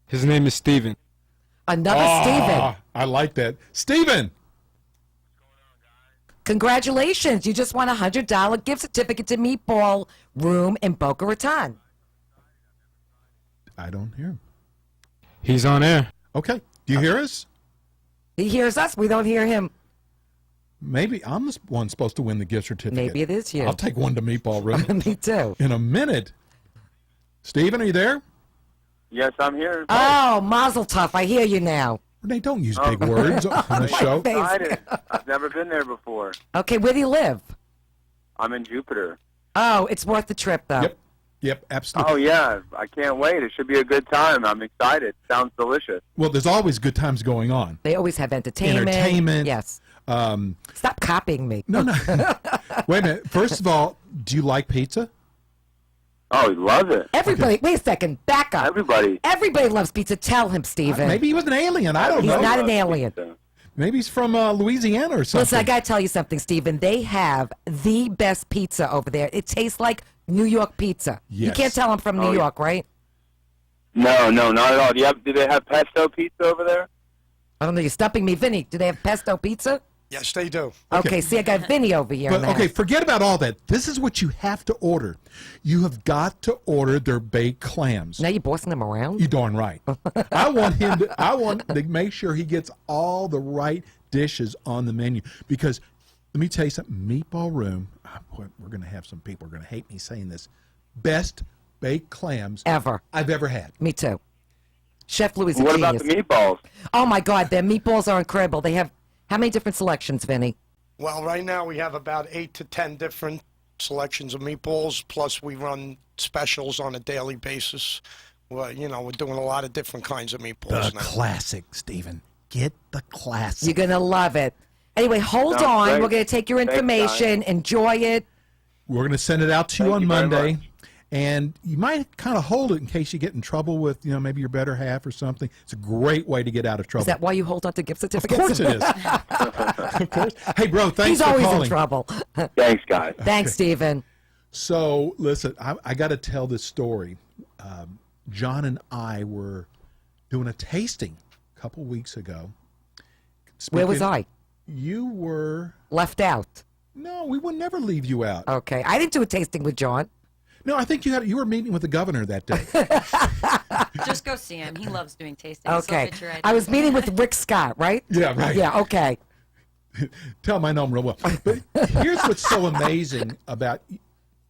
His name is Steven. Another Steven. I like that. Steven! Congratulations. You just won a $100 gift certificate to Meatball Room in Boca Raton. I don't hear him. He's on air. Okay. Do you hear us? He hears us. We don't hear him. Maybe I'm the one supposed to win the gift certificate. Maybe it is you. I'll take one to Meatball Room. Me too. In a minute. Steven, are you there? Yes, I'm here. Oh, Mazel Tov. I hear you now. Renee, don't use big words on the show. Excited. I've never been there before. Okay, where do you live? I'm in Jupiter. Oh, it's worth the trip, though. Yep, absolutely. Oh, yeah. I can't wait. It should be a good time. I'm excited. Sounds delicious. Well, there's always good times going on. They always have entertainment. Yes. Stop copying me. No. Wait a minute. First of all, do you like pizza? Oh, he loves it. Everybody, wait a second, back up. Everybody. Everybody loves pizza. Tell him, Stephen. Maybe he was an alien. I don't He's know. not an alien. Maybe he's from Louisiana or something. Listen, I got to tell you something, Stephen. They have the best pizza over there. It tastes like New York pizza. You Yes. can't tell I'm from New York, right? No, not at all. Do they have pesto pizza over there? I don't know. You're stumping me. Vinny, do they have pesto pizza? Yes, they do. Okay, see, I got Vinny over here. But, now. okay, forget about all that. This is what you have to order. You have got to order their baked clams. Now you're bossing them around? You darn right. I want to make sure he gets all the right dishes on the menu. Because let me tell you something, Meatball Room, we're going to have some people are going to hate me saying this, best baked clams ever I've ever had. Me too. Chef Louis is a What genius. about the meatballs? Oh, my God, their meatballs are incredible. They have, how many different selections, Vinny? Well, right now we have about 8 to 10 different selections of meatballs, plus we run specials on a daily basis. Well, we're doing a lot of different kinds of meatballs The now. classic, Stephen. Get the classic. You're going to love it. Anyway, hold Sounds on. great. We're going to take your Thanks, information. Enjoy it. We're going to send it out to you Thank on you very Monday. much. And you might kind of hold it in case you get in trouble with, maybe your better half or something. It's a great way to get out of trouble. Is that why you hold on to gift Of certificates? course it is. Of course. Hey, bro, thanks He's for always calling. in trouble. Thanks, guys. Thanks, Stephen. So, listen, I got to tell this story. John and I were doing a tasting a couple weeks ago. Where was I? You were left out. No, we would never leave you out. Okay, I didn't do a tasting with John. No, I think you were meeting with the governor that day. Just go see him. He loves doing tastings. Okay, He'll get your I ideas. was meeting with Rick Scott, right? Yeah, right. Yeah, okay. Tell him I know him real well. But here's what's so amazing about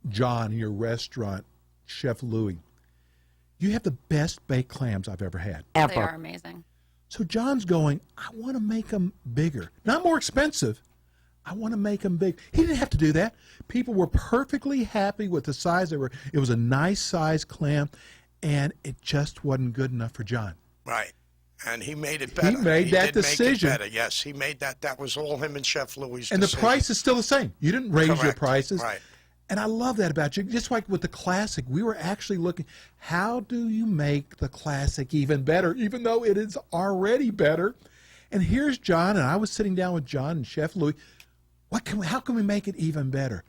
John, your restaurant, Chef Louis. You have the best baked clams I've ever had. They are amazing. So John's going, I want to make them bigger. Not more expensive. I want to make them big. He didn't have to do that. People were perfectly happy with the size they were. It was a nice size clam, and it just wasn't good enough for John. Right. And he made it better. He made that did make it decision. better. Yes, he made that. That was all him and Chef Louis' And the decision. price is still the same. You didn't raise your Correct. prices. Right. And I love that about you. Just like with the classic, we were actually looking, how do you make the classic even better, even though it is already better? And here's John, and I was sitting down with John and Chef Louis. How can we make it even better?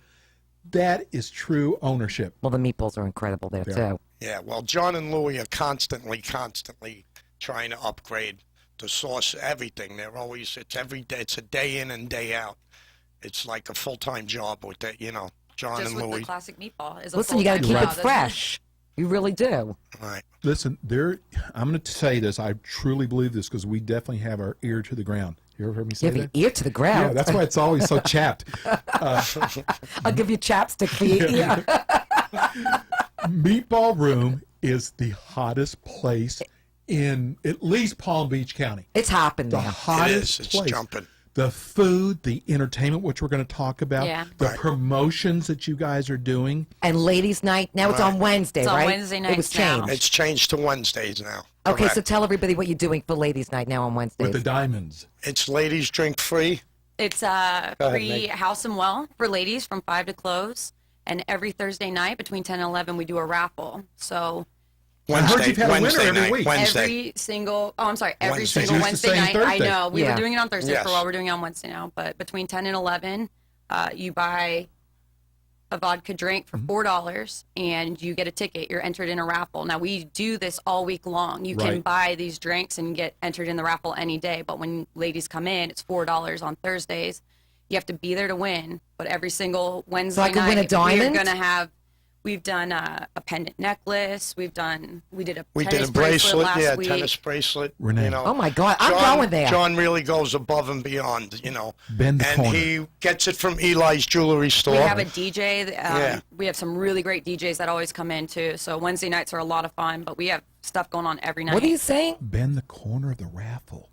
That is true ownership. Well, the meatballs are incredible there, too. Yeah, well, John and Louis are constantly trying to upgrade the sauce, everything. They're always, it's every day, it's a day in and day out. It's like a full-time job with that, John Just and with Louis. the classic meatball. Is a Listen, you got to full-time keep job, it fresh. You really do. Right. Listen, I'm going to say this. I truly believe this because we definitely have our ear to the ground. You ever heard me say You have your that? ear to the ground. Yeah, that's why it's always so chapped. I'll give you chapstick for your ear. Meatball Room is the hottest place in at least Palm Beach County. It's hopping The now. hottest It's place. jumping. The food, the entertainment, which we're going to talk about, Yeah. the promotions that you guys are doing. And ladies' night, now it's on Wednesday, It's on right? Wednesday It was nights now. changed. It's changed to Wednesdays now. Okay, Correct. so tell everybody what you're doing for ladies' night now on Wednesdays. With the diamonds. It's ladies drink free. It's Go ahead, free Meg. house and well for ladies from 5 to close. And every Thursday night between 10 and 11, we do a raffle. So I heard you've had a winner Wednesday every night. week. every single Wednesday. single It's used to Wednesday saying night. I Thursday. know. We Yeah. were doing it on Thursday Yes. for a while. We're doing it on Wednesday now. But between 10 and 11, you buy a vodka drink for $4 and you get a ticket. You're entered in a raffle. Now, we do this all week long. You can Right. buy these drinks and get entered in the raffle any day. But when ladies come in, it's $4 on Thursdays. You have to be there to win. But every single Wednesday I could night, win a diamond? we're going to have. We've done a pendant necklace. We did a We tennis did a bracelet, last week. tennis bracelet. Renee. Oh, my God. I'm going there. John really goes above and beyond, Bend the and corner. he gets it from Eli's Jewelry Store. We have a DJ. Yeah. We have some really great DJs that always come in too. So Wednesday nights are a lot of fun, but we have stuff going on every night. What are you saying? Bend the corner of the raffle.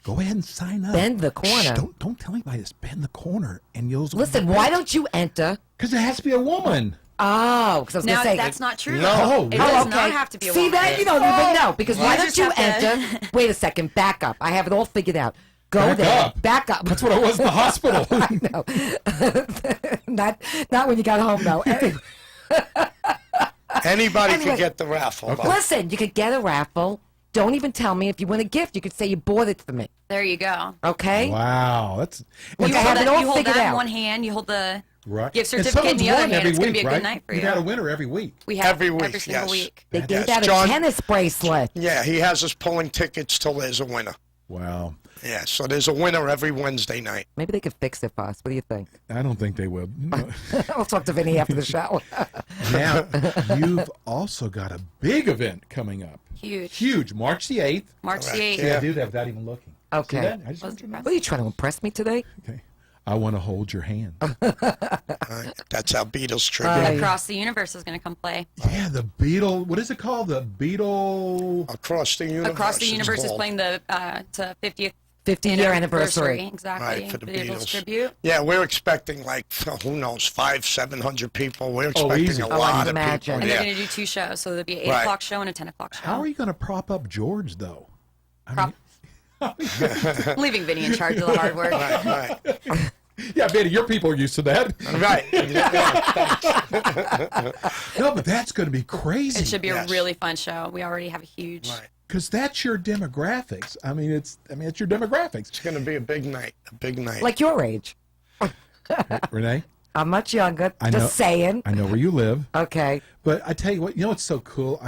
Go ahead and sign up. Bend the Shh, corner. don't tell anybody this. Bend the corner, and you'll Listen, why don't you enter? Because it has to be a woman. Oh, because I was going Now to say. that's not true. No. It Oh, does okay. not have to be a See woman. that? You don't even know. Because why You don't just you have to- enter? Wait a second. Back up. I have it all figured out. Go Back there. up. Back up. That's what I was in the hospital. I know. not when you got home, though. Anybody Anyway. can get the raffle. though. Listen, you could get a raffle. Don't even tell me if you win a gift. You could say you bought it for me. There you go. Okay? Wow, that's Look, You I hold have it that, all you hold figured that in out. one hand. You hold the right. gift And certificate in someone's the other won hand. every It's going to week, be a right? good night for You you. got a winner every week. We have Every week, single yes. week. They gave Yes. out a John- tennis bracelet. Yeah, he has us pulling tickets till there's a winner. Wow. Yeah, so there's a winner every Wednesday night. Maybe they could fix it for us. What do you think? I don't think they will. I'll talk to Vinny after the show. Now, you've also got a big event coming up. Huge. March the 8th. March the 8th. See, I do that without even looking. Okay. See that? I just want you to know. What are you trying to impress me today? Okay. I want to hold your hand. That's our Beatles tribute. Across the Universe is going to come play. Yeah, the Beatle. What is it called? The Beatle. Across the Universe. Across the it's Universe is called. playing the 50th 50-year anniversary. Exactly. Right, for the Beatles. tribute. Yeah, we're expecting like, who knows, 500-700 people. We're Oh, expecting easy. a Oh, I lot can of imagine. people. And they're Yeah. going to do 2 shows. So there'll be an 8 Right. o'clock show and a 10 o'clock show. How are you going to prop up George, though? Leaving Vinny in charge of the hard work. Right. Yeah, Betty, your people are used to that. Right. No, but that's going to be crazy. It should be a really fun show. We already have a huge. Because that's your demographics. It's your demographics. It's going to be a big night. A big night. Like your age. Renee? I'm much younger. I know, Just saying. I know where you live. Okay. But I tell you what, what's so cool?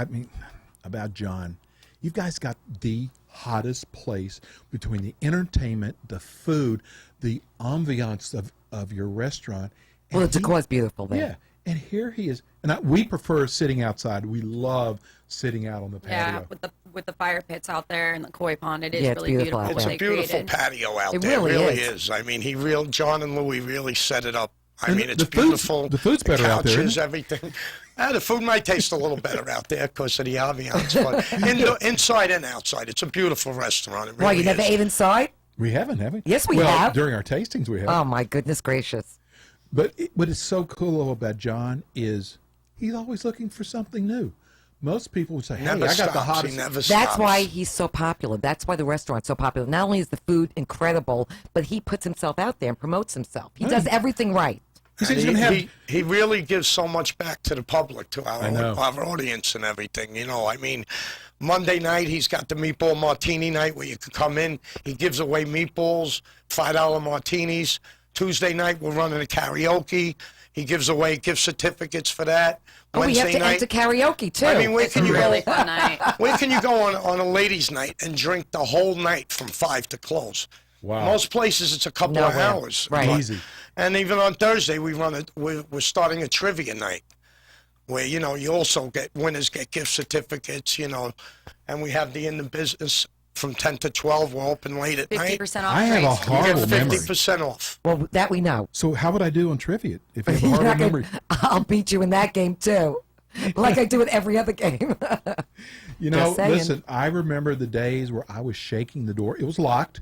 About John, you guys got the hottest place between the entertainment, the food, the ambiance of your restaurant. Well, the decor is beautiful there. Yeah. And here he is. And we prefer sitting outside. We love sitting out on the patio. Yeah, with the fire pits out there and the koi pond, it is Yeah, it's really beautiful out beautiful. It's what a they beautiful created. patio out It there. really It really is. is. I mean, John and Louie really set it up. I And mean, it's the food's- beautiful. the food's better out there, couches, isn't it? everything. The food might taste a little better out there because of the ambiance, but inside and outside, it's a beautiful restaurant. It really Why, you never is. ate inside? We haven't, have we? Yes, we well, have. During our tastings, we have. Oh, my goodness gracious. But what is so cool about John is he's always looking for something new. Most people would say, hey, Never I got the stops. hottest. He never That's stops. why he's so popular. That's why the restaurant's so popular. Not only is the food incredible, but he puts himself out there and promotes himself. He does everything right. He really gives so much back to the public, to I know. our audience and everything. I mean, Monday night he's got the meatball martini night where you can come in. He gives away meatballs, $5 martinis. Tuesday night we're running a karaoke. He gives away gift certificates for that. Oh, we have Wednesday to night, enter karaoke, too. I mean, where It's can a you really go? fun night. Where can you go on a ladies' night and drink the whole night from 5 to close? Wow. Most places it's a couple of Nowhere. hours. Right. But- Easy. And even on Thursday we're starting a trivia night where you also get winners get gift certificates, and we have the In the Business from 10 to 12. We're open late at night. 50% off I have a drinks. You horrible get memory. 50% off. Well, that we know. So how would I do on trivia if you have a You're horrible not gonna- memory? I'll beat you in that game, too. Like I do with every other game. Just saying. Listen, I remember the days where I was shaking the door. It was locked.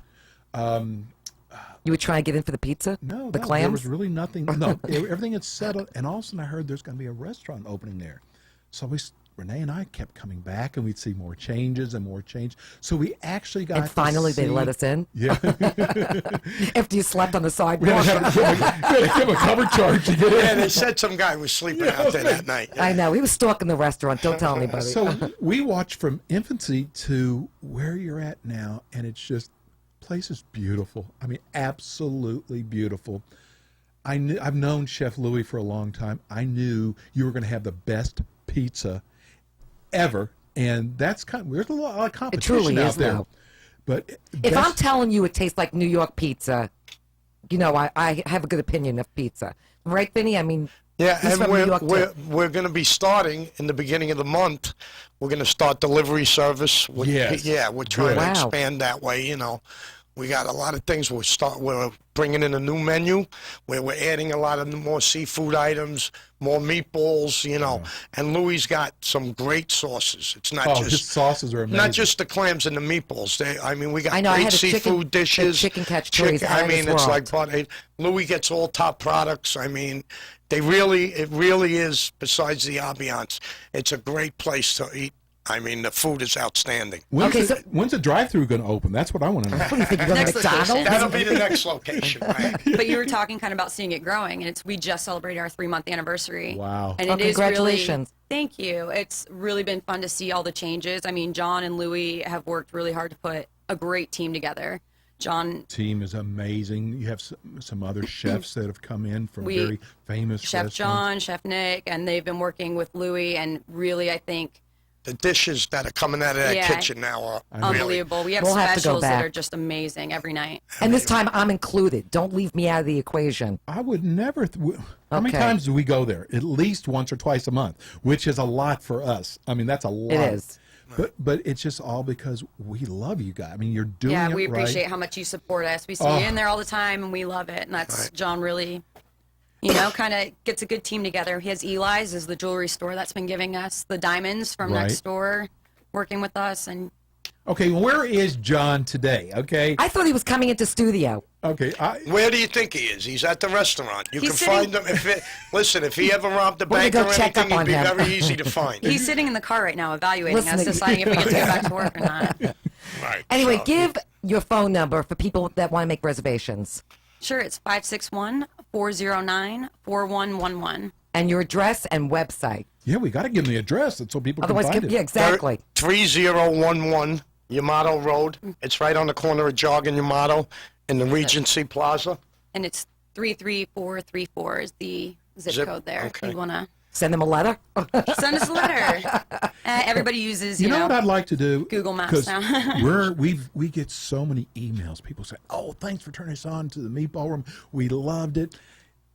You would try and get in for the pizza? No, The there clams? was really nothing. No, everything had settled, and all of a sudden I heard there's going to be a restaurant opening there. So Renee and I kept coming back, and we'd see more changes and more change. So we actually got. And finally to they see, let us in? Yeah. After you slept on the we sidewalk? had to give a cover charge to get in. Yeah, they said some guy was sleeping out there that night. I know. He was stalking the restaurant. Don't tell anybody. So we watched from infancy to where you're at now, and it's just place is beautiful. I mean, absolutely beautiful. I've known Chef Louie for a long time. I knew you were going to have the best pizza ever, and there's a lot of competition truly out is, there. though. But if I'm telling you it tastes like New York pizza, I have a good opinion of pizza. Right, Vinny? I mean, Yeah, he's and from New York, we're going to be starting in the beginning of the month. We're going to start delivery service. Yes. Yeah, we're trying Wow. to expand that way. We got a lot of things. We're bringing in a new menu where we're adding a lot of more seafood items, more meatballs. And Louie's got some great sauces. It's not his sauces are amazing. not just the clams and the meatballs. We got I know, I great had a seafood chicken- dishes. the chicken cacciatore Chicken- out I of mean, this it's world. like Louis gets all top products. I mean, it really is. Besides the ambiance, it's a great place to eat I mean, the food is outstanding. When's the drive-through going to open? That's what I want to know. What do you think, you're going to Next location. McDonald's? That'll be the next location, right? But you were talking kind of about seeing it growing, and we just celebrated our 3-month anniversary. Wow. And Oh, it is congratulations. really, thank you. It's really been fun to see all the changes. I mean, John and Louie have worked really hard to put a great team together. John, Team is amazing. You have some other chefs that have come in from very famous Chef restaurants. John, Chef Nick, and they've been working with Louie, and really, I think, The dishes that are coming out of that Yeah. kitchen now are unbelievable. We have We'll have to go specials that back. are just amazing every night. And this time I'm included. Don't leave me out of the equation. I would never. How many Okay. times do we go there? At least once or twice a month, which is a lot for us. I mean, that's a lot. It is. But it's just all because we love you guys. I mean, you're doing Yeah, it we right. appreciate how much you support us. We see Oh. you in there all the time, and we love it. And that's John really, kind of gets a good team together. He has Eli's, is the jewelry store that's been giving us the diamonds from Right. next door, working with us. And Okay, where is John today? Okay. I thought he was coming into studio. Okay. Where do you think he is? He's at the restaurant. You He's can sitting- find him. Listen, if he ever robbed the We're gonna bank go or check anything, up on he'd be him. very easy to find. he's sitting in the car right now evaluating us, Listening. deciding if we get to go back to work or not. Right. Anyway, so- give your phone number for people that want to make reservations Sure, it's 561-409-4111. and your address and website. Yeah, we got to give them the address so people Otherwise, can find it. yeah, exactly. 3011 Yamato Road. It's right on the corner of Jog and Yamato in the Regency Plaza. And it's 33434 is the zip code there. okay. If you want to Send them a letter. send us a letter. Everybody uses, You know what I'd like to do? Google Maps 'Cause now. we get so many emails. People say, "Oh, thanks for turning us on to the Meatball Room. We loved it."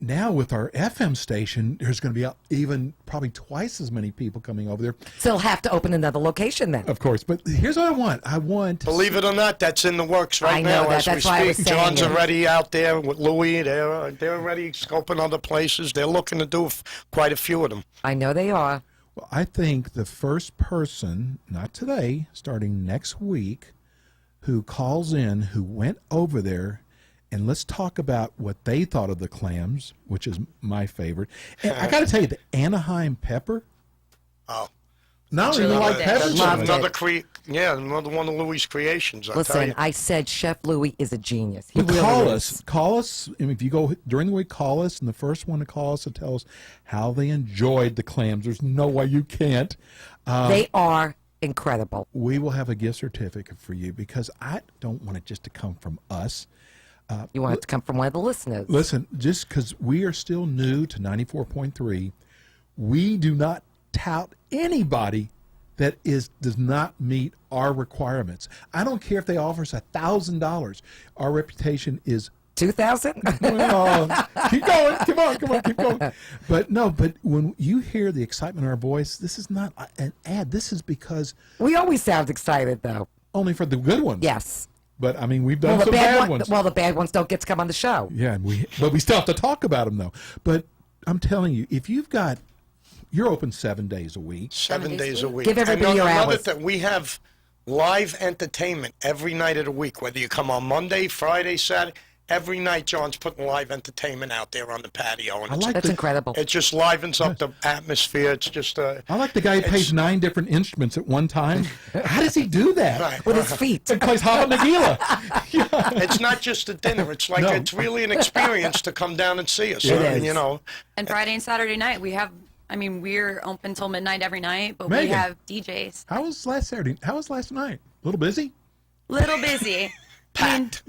Now with our FM station, there's going to be even probably twice as many people coming over there. So he'll have to open another location then. Of course, but here's what I want. I want. Believe it or not, that's in the works right I know now that. as That's we why I was speak. saying John's it. already out there with Louie. They're already scoping other places. They're looking to do quite a few of them. I know they are. Well, I think the first person, not today, starting next week, who calls in, who went over there, and let's talk about what they thought of the clams, which is my favorite. And I got to tell you, the Anaheim pepper. Oh. Not even like pepper. That's Loved another it. another one of Louie's creations. I tell Listen, you. I said Chef Louie is a genius. He But really call is. us. Call us. And if you go during the week, call us. And the first one to call us to tell us how they enjoyed the clams. There's no way you can't. They are incredible. We will have a gift certificate for you because I don't want it just to come from us. You want it to come from one of the listeners. Listen, just because we are still new to 94.3, we do not tout anybody that does not meet our requirements. I don't care if they offer us $1,000. Our reputation is 2,000? well, keep going. Come on, keep going. But when you hear the excitement in our voice, this is not an ad. This is because We always sound excited, though. only for the good ones. Yes. But I mean, we've done Well, some bad ones. Well, the bad ones don't get to come on the show. Yeah, but we still have to talk about them though. But I'm telling you, if you're open 7 days a week. 7 days a week. Give everybody and your another hours. thing, we have live entertainment every night of the week, whether you come on Monday, Friday, Saturday. Every night, John's putting live entertainment out there on the patio, and That's incredible. It just livens up the atmosphere. It's just I like the guy who plays 9 different instruments at one time. How does he do that? Right. With his feet. And plays Hava Nagila. It's not just a dinner. It's like No. it's really an experience to come down and see us. It is. You know, And Friday and Saturday night, we're open till midnight every night, but we Megan. have DJs. How was last Saturday? How was last night? A little busy? Little busy. packed.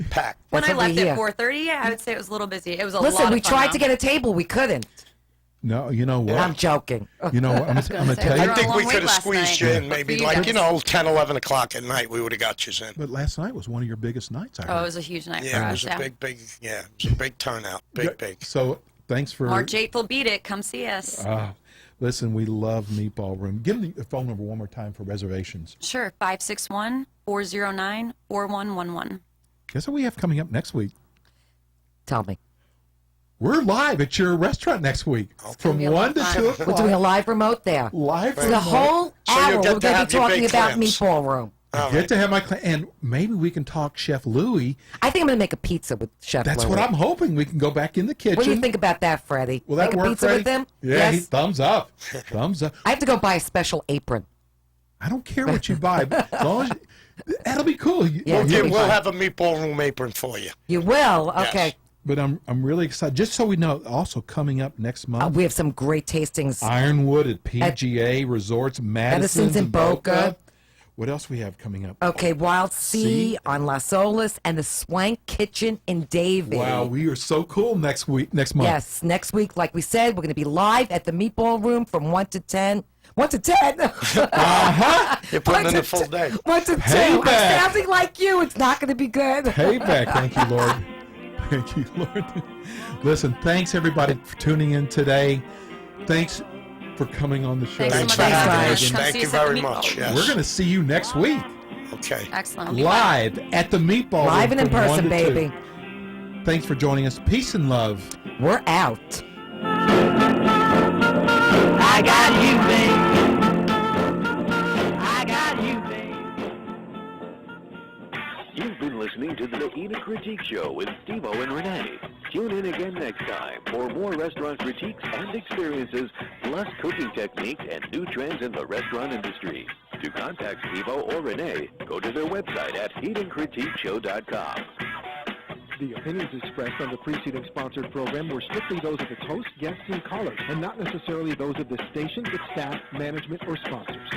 When That's I what we left hear. at 4:30, I would say it was a little busy. It was a Listen, lot we of fun, tried though. to get a table. We couldn't. No, you know what? I'm joking. You know what? I'm going to tell say, you. I think long we wait could have last squeezed night. you in maybe For you like, guys. 10, 11 o'clock at night. We would have got you in. But last night was one of your biggest nights, I heard. Oh, it was a huge night for Yeah, it us. was a big, it was a big turnout. Big. So thanks for... March 8th will beat it. Come see us. Listen, we love Meatball Room. Give me the phone number one more time for reservations. Sure, 561-409-4111. Guess what we have coming up next week? Tell me. We're live at your restaurant next week from be a 1 lot to of 2 fun. o'clock. We're doing a live remote there. Live For the remote. whole So hour, you'll get we're to going to have be your talking big about clams. Meatball Room. Get to have my and maybe we can talk Chef Louie. I think I'm going to make a pizza with Chef That's Louie. what I'm hoping. We can go back in the kitchen. What do you think about that, Freddie? Will that make a work, pizza Freddie? with him? Yeah, Yes. thumbs up. Thumbs up. I have to go buy a special apron. I don't care what you buy. As long as that'll be cool. Yeah, We'll have a meatball room apron for you. You will? Yes. Okay. But I'm really excited. Just so we know, also coming up next month, We have some great tastings. Ironwood at PGA Resorts, Madison's in Boca. What else we have coming up? Okay, Wild Sea on Las Olas and the Swank Kitchen in Davie. Wow, we are so cool next month. Yes, next week, like we said, we're going to be live at the Meatball Room from 1 to 10. 1 to 10. You're putting in the full day. 1 to 2. Payback. I'm sounding like you. It's not going to be good. Payback. Thank you, Lord. Thank you, Lord. Listen, thanks everybody for tuning in today. Thanks for coming on the show. Thanks for having us. Thank you very much. Yes. We're going to see you next week. Okay. Excellent. Live at the Meatball Live Room and in from 1 person, to 2. baby. Thanks for joining us. Peace and love. We're out. I got you, babe. I got you, babe. You've been listening to the Eat a Critique Show with Steve-O and Renee. Tune in again next time for more restaurant critiques and experiences, plus cooking techniques and new trends in the restaurant industry. To contact Steve-O or Renee, go to their website at eatandcritiqueshow.com. The opinions expressed on the preceding sponsored program were strictly those of its host, guests, and callers, and not necessarily those of the station, its staff, management, or sponsors.